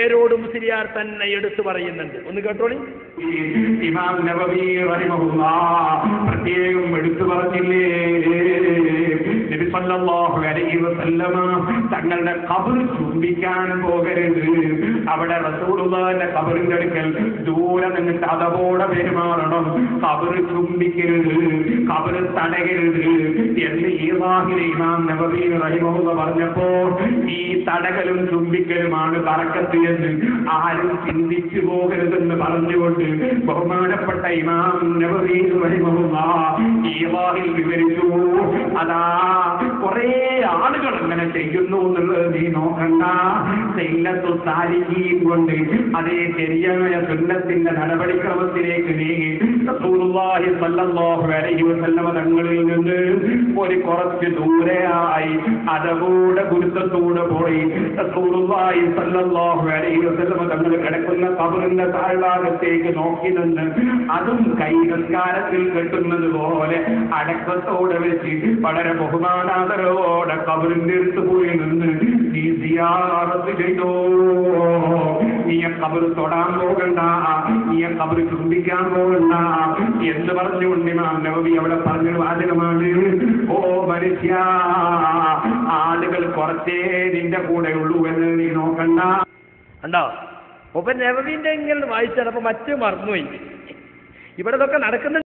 പേരോട് മുസ്ലിയാർ തന്നെ എടുത്തു പറയുന്നുണ്ട്. ഒന്ന് കേട്ടോളി. ഇമാം നബവി റഹിമഹുല്ലാഹ് പ്രത്യേകം എടുത്തു പറഞ്ഞില്ലേ, നബി സല്ലല്ലാഹു അലൈഹി വസല്ലമ തങ്ങളുടെ ഖബർ ചുംബിക്കാൻ പോകരുത്. അവിടെ റസൂലുള്ളാഹിന്റെ ഖബറിന്റെ അടുക്കൽ ദൂരെ നിന്നിട്ട് അതവോടെ പെരുമാറണം. ഖബർ ചുംബിക്കരുത്, ഖബർ തടയരുത് എന്ന് ഈവാഹിലെ ഇമാം നബവി റഹിമഹുല്ലാഹ് പറഞ്ഞപ്പോൾ ഈ തടകലും ചുംബിക്കലുമാണ് ബറക്കത്ത് എന്ന് ആരും ചിന്തിച്ചു പോകരുതെന്ന് പറഞ്ഞുകൊണ്ട് ബഹുമാനപ്പെട്ട ഇമാം നബവി റഹിമഹുല്ലാഹ് ഈവാഹിൽ വിവരിച്ചു. അതാ കുറെ ആളുകൾ അങ്ങനെ ചെയ്യുന്നു എന്നുള്ളത് നീ നോക്കണ്ട. സൈലത്തു സാലിഹീൻ കൊണ്ട് അതേ ശരിയായ സുന്നത്തിന്റെ നടപടിക്രമത്തിലേക്ക് നീങ്ങി റസൂലുള്ളാഹി സ്വല്ലല്ലാഹു അലൈഹി വസല്ലമ തങ്ങളിൽ നിന്ന് ഒരു കുറച്ച് ദൂരെയായി അതവോടെ ഗുരുത്വത്തോടെ പോയി റസൂലുള്ളാഹി സ്വല്ലല്ലാഹു അലൈഹി വസല്ലമ തങ്ങൾ കിടക്കുന്ന ഖബറിന്റെ താഴ്ഭാഗത്തേക്ക് നോക്കി നിന്ന് അതും കൈ നിസ്കാരത്തിൽ കെട്ടുന്നത് പോലെ അടക്കത്തോടെ വെച്ച് വളരെ ബഹുമാനാദരവോടെ ഖബറിന്റെ അടുത്ത് പോയി നിന്ന് നീ സിയാറത്ത് ചെയ്തോ, നീ ഖബർ തൊടാൻ പോകണ്ട, നീ ഖബർ ചുംബിക്കാൻ പോകണ്ട എന്ന് പറഞ്ഞുകൊണ്ട് ഇമാം നബവി അവിടെ പറഞ്ഞൊരു വാചകമാണ്, ഓ മനുഷ്യ, ആളുകൾ കുറച്ചേ നിന്റെ കൂടെ ഉള്ളൂ എന്ന് നീ നോക്കണ്ട. കണ്ടോ? ഒപ്പം നബവിന്റെ ഇങ്ങനെ വായിച്ചപ്പോ മറ്റു മറന്നുപോയി. ഇവിടെ ഇതൊക്കെ നടക്കുന്നുണ്ട്.